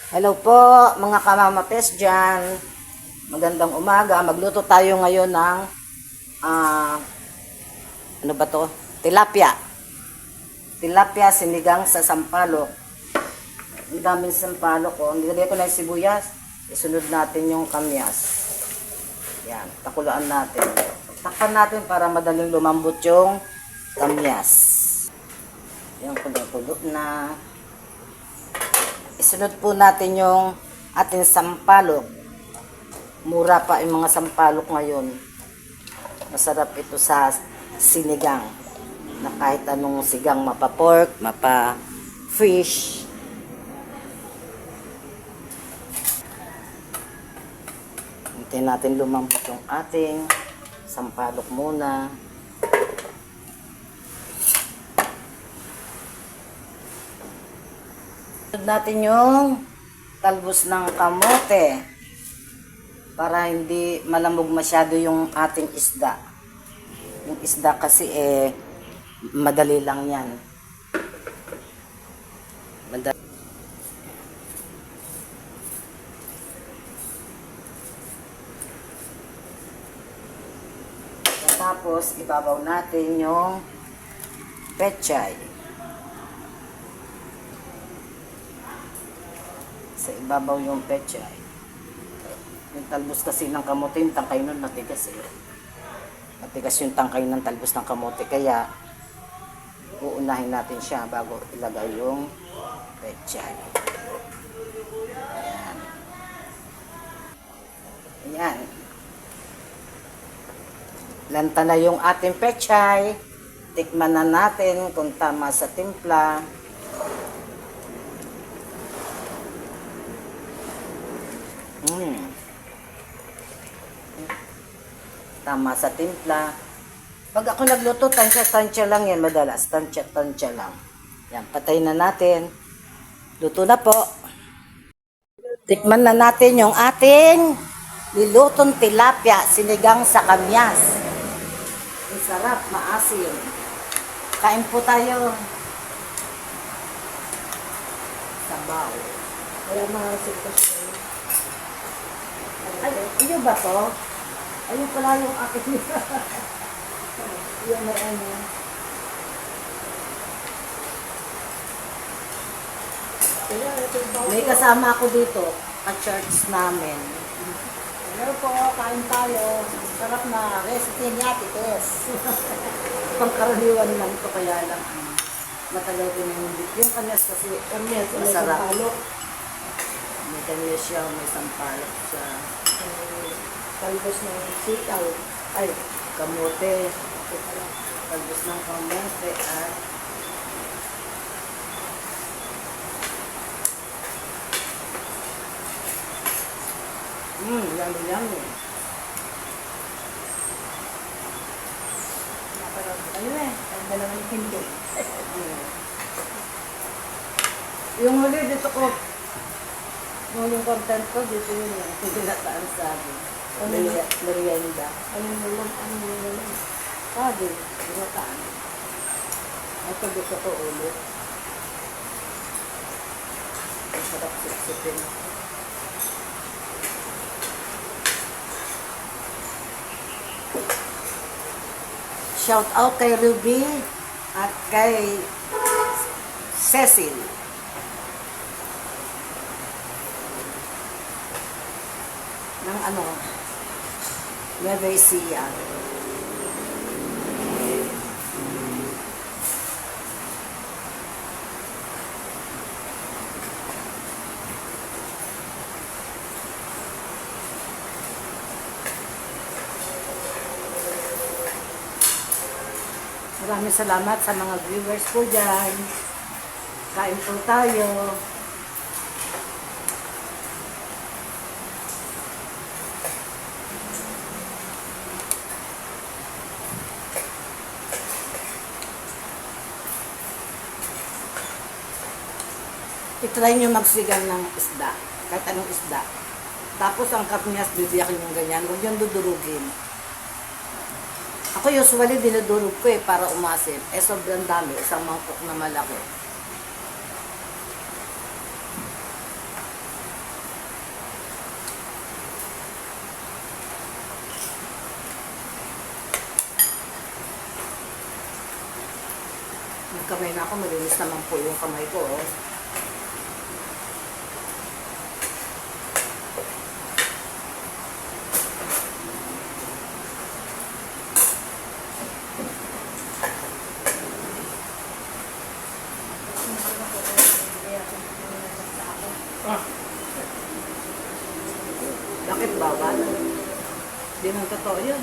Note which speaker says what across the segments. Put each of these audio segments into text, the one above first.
Speaker 1: Hello po mga kamamapes dyan. Magandang umaga. Magluto tayo ngayon ng ano ba to? Tilapia. Tilapia sinigang sa sampalok. Ang daming sampalok ko. Nilagay ko na yung sibuyas. Isunod natin yung kamyas. Yan. Takulaan natin. Takpan natin para madaling lumambot yung kamyas. Yan, kulo na. Isunod po natin yung ating sampalok. Mura pa yung mga sampalok ngayon. Masarap ito sa sinigang. Na kahit anong sigang, mapa-pork, mapa-fish. Hintayin natin lumambot yung ating sampalok muna. Sunod natin yung talbos ng kamote para hindi malamog masyado yung ating isda. Yung isda kasi madali lang yan. Madali. Tapos ibabaw natin yung pechay. Sa ibabaw yung pechay. Yung talbos kasi ng kamote, yung tangkay nun matigas matigas yung tangkay ng talbos ng kamote, kaya uunahin natin siya bago ilagay yung pechay. Ayan. Ayan. Lanta na yung ating pechay. Tikman na natin kung tama sa timpla. Tama sa timpla. Pag ako nagluto, tansya-tansya lang yan madalas. Tansya-tansya lang. Yan, patay na natin. Luto na po. Tikman na natin yung ating nilutong tilapia, sinigang sa kamyas. Ang sarap, maasim. Kain po tayo. Sabaw.
Speaker 2: Wala mga sitwasyon.
Speaker 1: Ay, iyo ba to? Ayun pala yung akin.
Speaker 2: Yung marami.
Speaker 1: May kasama ako dito, ka-church namin.
Speaker 2: Hello po, kain tayo.
Speaker 1: Sarap na recipe niya, tites. Pangkaraniwan lang ito, kaya lang matagal ko na yung kanyas kasi masarap. May kanyas siya, may sampalok siya.
Speaker 2: Talbos ng sitaw.
Speaker 1: Ay, kamote. Talbos ng kamote at yummy yummy.
Speaker 2: Ano ang dalawang hindi.
Speaker 1: Yung huli dito ko, yung content ko, dito yun yung tinataan sa akin. Merienda.
Speaker 2: Ano lang.
Speaker 1: Sabi, tinataan. Ito gusto ko ulit. Ang sarap sipsipin. Shout out kay Ruby at kay Cecil. Ng ano, Nueva Ecija. Maraming salamat sa mga viewers ko dyan. Kain po tayo. I-try nyo magsigang ng isda. Kahit anong isda. Tapos ang kamyas, bibiyakin yung ganyan. Huwag yung dudurugin. Ako usually dinudurog ko para umasim. Sobrang dami. Isang mangkok na malaki. magkamay na ako, malinis naman po yung kamay ko. Oh.
Speaker 2: Ah,
Speaker 1: Bakit bawal? Hindi nang totoo yun.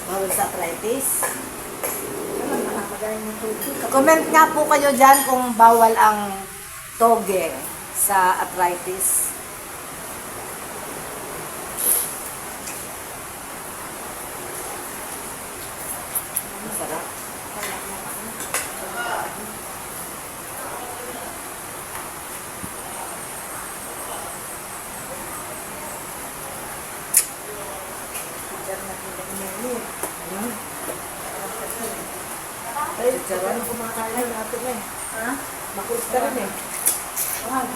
Speaker 1: Bawal sa arthritis.
Speaker 2: nakapagaling ng tubig.
Speaker 1: Comment nga po kayo dyan kung bawal ang toge sa arthritis. Masarap.
Speaker 2: Ay, chicharon kumakain natin eh.
Speaker 1: Ha?
Speaker 2: Makulit ka rin eh. Ah,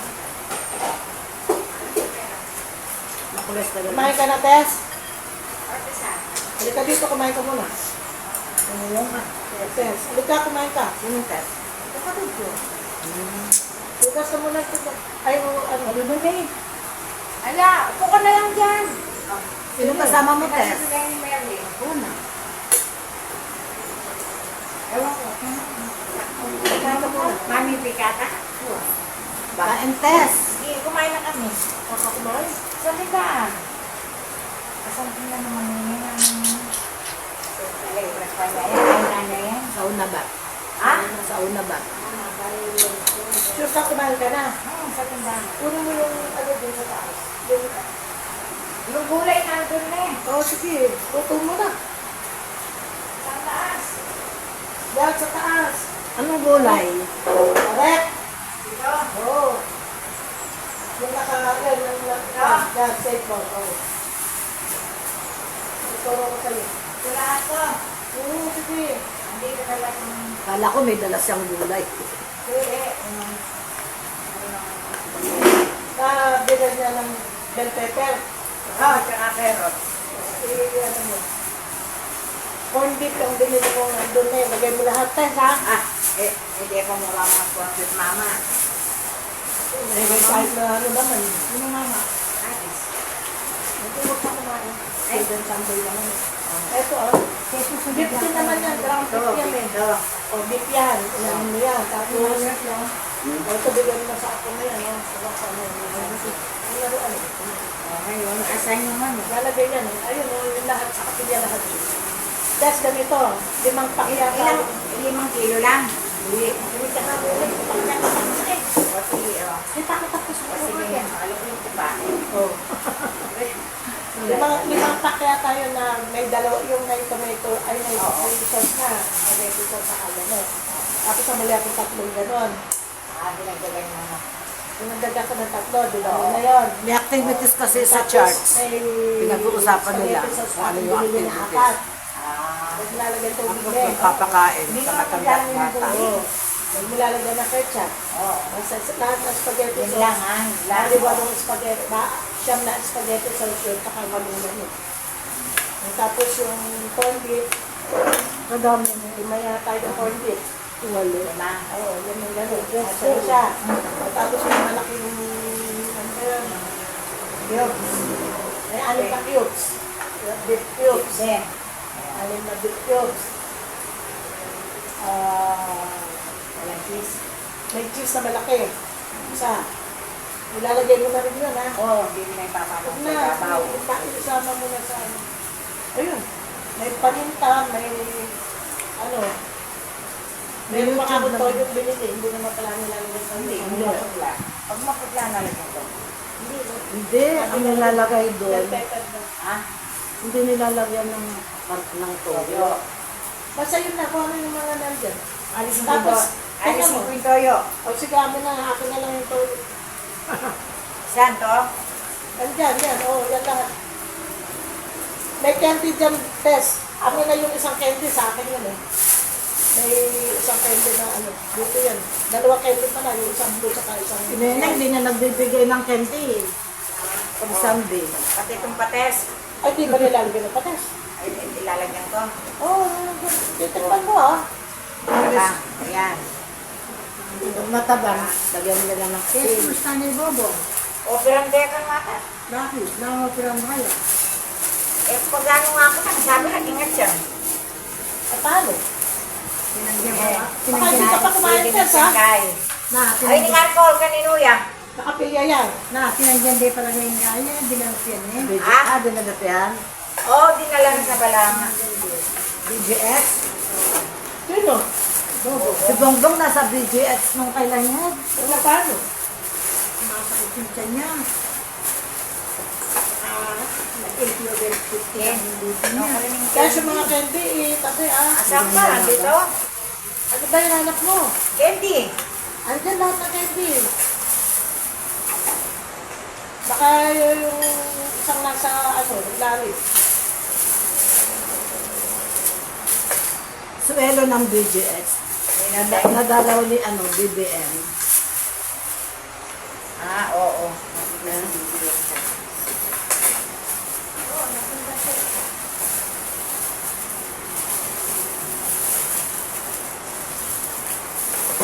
Speaker 1: Makulas talaga.
Speaker 2: kumain ka na, Tess? Halika dito, kumain ka muna.
Speaker 1: Ano yung
Speaker 2: Tess, halika, kumain ka.
Speaker 1: Sinong test?
Speaker 2: Kapatid ko. Bukas ka muna ito. Ay, ano?
Speaker 1: Ano ba eh?
Speaker 2: Ala, upo ka na lang dyan.
Speaker 1: Sinong kasama mo, test?
Speaker 2: Oo na.
Speaker 1: Ewan ko.
Speaker 2: Kumain ka muna.
Speaker 3: Mami, pikata?
Speaker 1: Kain test.
Speaker 3: Sige, kumain na kami.
Speaker 2: Kakakumain.
Speaker 3: Saan ka? Asan ka na naman yun? Kailan na yan?
Speaker 1: Sa una ba?
Speaker 3: Ha?
Speaker 1: Sa una ba?
Speaker 2: Sure ka, kumain ka na.
Speaker 3: Oo, sa tindahan.
Speaker 2: Kunin mo yung ano dun sa taas. Yung,
Speaker 3: Yung gulay na doon na eh.
Speaker 2: oh, sige. Luto mo na.
Speaker 3: Sa taas.
Speaker 2: Yan, sa taas.
Speaker 1: Anong gulay?
Speaker 2: Correct.
Speaker 3: Dito.
Speaker 2: Oo. Yung naka-agal, yan, safe mo. Oo. Ituro ko sa'yo.
Speaker 3: Sila ako.
Speaker 2: Oo, sige.
Speaker 3: Andito na lang yung...
Speaker 1: Kala ko may dala siyang gulay.
Speaker 3: Sige.
Speaker 2: Bilhan niya ng bell pepper.
Speaker 3: Oo, tsaka carrot.
Speaker 2: Ano mo. Corn beef yung binili ko doon na yun. Lagay mo lahat, Tess, ha?
Speaker 3: Ah, hindi ko mura mag-convert mama.
Speaker 2: May kahit na ano naman.
Speaker 3: Sino mama? Atis.
Speaker 2: Hindi mo pa kumain.
Speaker 3: Ay.
Speaker 2: Golden Sunday naman. Ito, oh. Beef din naman yan. Ground beef yan eh.
Speaker 3: Ito.
Speaker 2: O, beef yan. Inahin mo yan. Tapos, ito bigyan mo sa ako na yan. Oh. Sa ako na yan. Ang laruan eh.
Speaker 3: Oh, ngayon, asan naman?
Speaker 2: Lalagay yan. Ayun, oh, yung lahat. Sa kapilya lahat. That's ganito. 5 pakya.
Speaker 3: Ilang, 5 kilo lang.
Speaker 2: Hindi. Hindi ka na. Pakya ka pa eh.
Speaker 3: O sige, o.
Speaker 2: Ay, tapos
Speaker 3: O sige, alam ko yung ba?
Speaker 2: Oh. Limang pakya tayo na may dalawa, yung may tomato, ay may sauce na. May sauce sa ano. Tapos namali akong 3 ganon.
Speaker 3: Dinagdagan mo na.
Speaker 2: Kung nagdaga ka ng 3, dilaw na yun.
Speaker 1: May activities kasi sa charts.
Speaker 2: May
Speaker 1: Pinag-uusapan nila
Speaker 2: spaghetti sauce
Speaker 1: kung ano yung
Speaker 2: binili na
Speaker 1: activities.
Speaker 2: 4.
Speaker 3: Ah,
Speaker 2: Huwag nilalagay tubig
Speaker 1: Ako
Speaker 2: din.
Speaker 1: magpapakain
Speaker 3: Hindi
Speaker 1: sa
Speaker 3: naman
Speaker 1: matandang
Speaker 3: kailangan yung
Speaker 1: bata.
Speaker 3: tubig.
Speaker 2: Huwag nilalagay na ketchup.
Speaker 3: oo.
Speaker 2: Lahat ng spaghetti
Speaker 3: Yun
Speaker 2: sauce.
Speaker 3: lang ha.
Speaker 2: Lalo walong spaghetti, siyam na spaghetti sauce yun, saka walong yun. Tapos yung corn beef, madami, 5 yata yung corn beef.
Speaker 3: 5.
Speaker 2: Oo, yan yung gano'n. Asa siya. Tapos yung malaking, ano ba yun? Cubes. May 6 na cubes. Beef cubes.
Speaker 3: Then,
Speaker 2: 6 na beef cubes.
Speaker 3: walang cheese.
Speaker 2: May cheese na malaki. Isa. Ilalagay mo na rin yun, ha?
Speaker 3: Oo, hindi na ipapano
Speaker 2: Huwag
Speaker 3: sa
Speaker 2: na,
Speaker 3: babaw.
Speaker 2: isama mo na sa ano. Ayun. May paninta, may ano. Meron pa ako to yung binili. Hindi naman pala nilalagay sa
Speaker 3: Hindi,
Speaker 2: hindi.
Speaker 3: maputla. Pag maputla na lang ito.
Speaker 2: Hindi.
Speaker 1: Hindi, ang nilalagay doon.
Speaker 2: Bell pepper na.
Speaker 3: Ha?
Speaker 1: Hindi nilalagyan ng toyo.
Speaker 3: Toyo.
Speaker 2: Basta yun na kung ano yung mga nandyan.
Speaker 3: Alisin ko
Speaker 2: Tapos,
Speaker 3: ito. Alisin ko yung toyo.
Speaker 2: O sige, amin na. Akin na lang yung to.
Speaker 3: Saan to?
Speaker 2: Nandyan, yan. Oo, yan lahat. May candy dyan, Tess. Amin na yung isang candy sa akin yun eh. May isang candy na ano. Dito yan. 2 candy pa na. Yung isang blue saka isang...
Speaker 1: Si Neneng, hindi na nagbibigay ng candy. Pag Sunday.
Speaker 3: Pati itong pates.
Speaker 2: Ay, di ba nilalagyan ng patas?
Speaker 3: Ay, ilalagyan ko.
Speaker 2: Oo, titikman mo ah.
Speaker 3: Diba? Ayan.
Speaker 1: Pag matabang, lagyan nila lang ng
Speaker 4: Yes,
Speaker 1: cream.
Speaker 4: gusto ni Bobo.
Speaker 3: Operang dekan mata.
Speaker 4: Bakit? Nangoperang kayo.
Speaker 3: Eh, pag gano'n nga ako, sabi ka, ingat siya.
Speaker 2: At paano?
Speaker 4: Tinanggihan ko.
Speaker 2: Baka hindi ka pa kumain
Speaker 3: Pwede
Speaker 2: test
Speaker 3: na
Speaker 2: ha?
Speaker 3: kay.
Speaker 4: Na,
Speaker 3: Ay,
Speaker 4: tinanggihan.
Speaker 3: hindi nga alcohol ka ni Nuya.
Speaker 2: Nakapilya yan.
Speaker 4: Na, tinanggihan din pala ngayon kaya. Binalpian eh.
Speaker 3: Ah?
Speaker 1: Dinalatihan.
Speaker 3: Oo, dinala na sa balanga.
Speaker 1: BGX.
Speaker 2: Sino?
Speaker 4: Bobo.
Speaker 1: Si Bongbong nasa BGX nung kailan yan.
Speaker 2: Ano paano?
Speaker 4: Masakit yung tiyan niya. Nag-8 level 50 ang dito niya.
Speaker 2: Kaya sa mga candy eh, kasi ah.
Speaker 3: Asan pa? Dito?
Speaker 2: Ano ba yung anak mo?
Speaker 3: Candy.
Speaker 2: Andyan lahat ng candy. Baka yung isang nasa ano, lari.
Speaker 1: Suelo ng BGX. Nadalaw ni BBM.
Speaker 3: Ah, oo.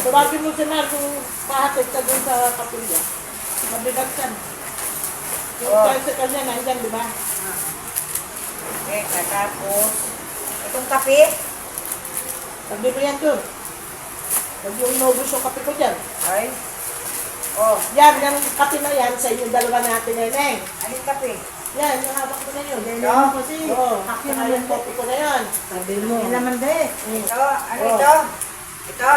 Speaker 2: Tawagin mo si Mar kung pahatid ka dun sa kapilya. Mabigat ka. Yung
Speaker 3: Oh.
Speaker 2: tricycle niya nandyan, di ba?
Speaker 3: Okay, katapos. Itong kape.
Speaker 2: Sabi mo yan dun. Huwag yung inubos yung kape ko dyan.
Speaker 3: Ay. Oh,
Speaker 2: Yan, yung kape na yan sa inyong dalawa natin na yun.
Speaker 3: anong kape?
Speaker 2: Yan, yung hawak ko na yun.
Speaker 3: Ito?
Speaker 4: Kasi,
Speaker 2: Oo,
Speaker 4: hakyo
Speaker 2: saka
Speaker 4: naman
Speaker 2: yung kopi ko na yan.
Speaker 1: Sabi mo.
Speaker 4: Yan naman din.
Speaker 3: Ito, ano
Speaker 2: Oh.
Speaker 3: ito? Ito.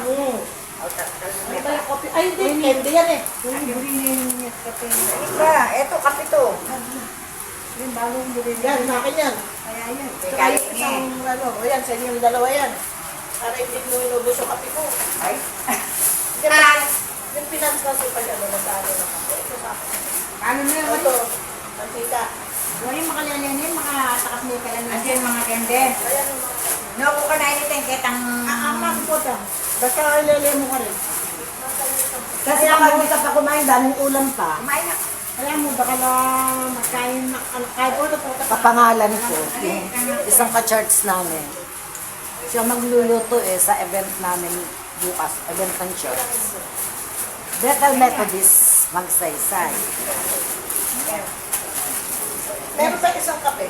Speaker 2: Mm.
Speaker 3: Oh,
Speaker 2: Ano ba yung kopi? Ay, hindi, candy yan eh.
Speaker 4: Kung bilhin niya kape.
Speaker 3: Ano ba? Ito, kape to.
Speaker 4: Yung bagong bilhin niya.
Speaker 2: Yan, sa akin yan.
Speaker 4: Kaya yan.
Speaker 3: May
Speaker 2: Saka
Speaker 3: kaya
Speaker 2: yung
Speaker 3: niya
Speaker 2: isang, ano, o yan, sa inyong dalawa yan. Para hindi mo inubos yung kape ko.
Speaker 3: Ay.
Speaker 2: Yung finance kasi pag ano, nasalo ng kape. Ito sa akin.
Speaker 4: Ano na yun?
Speaker 2: Ito, mantika.
Speaker 4: Huwag yung makalalayan yun, makatakas mo ka lang.
Speaker 3: Andiyan mga kende.
Speaker 2: Ayan yung mga.
Speaker 3: No, kung ka na initin, kitang...
Speaker 2: Ang nakapot ah. Basta ilele mo ka rin.
Speaker 1: Kasi ako hindi ka pa kumain, daming ulam pa.
Speaker 3: Kumain na.
Speaker 4: Alam mo, baka na magkain, kahit po ito po.
Speaker 1: Kapangalan ko. Yung isang ka-church namin. Siya magluluto sa event namin bukas. Event ng church. Bethel Methodist Magsaysay.
Speaker 2: Meron pa isang kape.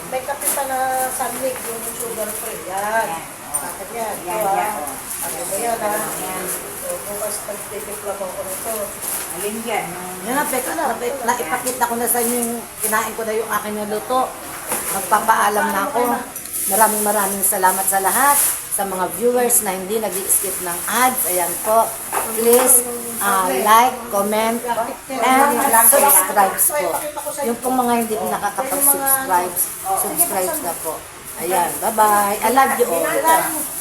Speaker 2: May kape pa na sunmig, yung sugar free. Yan. Bakit yan?
Speaker 3: Yan,
Speaker 2: Ito,
Speaker 3: yan.
Speaker 2: ah. Ano ba yan ha? So, bukas pagtitiklap ako nito.
Speaker 3: Alin yan?
Speaker 1: Yan na, teka, naipakita ko na sa inyo yung kinain ko na yung aking niluto. Magpapaalam na ako. Maraming salamat sa lahat. Sa mga viewers na hindi nag-skip ng ads. Ayan po. Please like, comment, and subscribe po. Yung pong mga hindi nakakapag-subscribe, subscribe na po. Ayan, bye-bye. I love you all.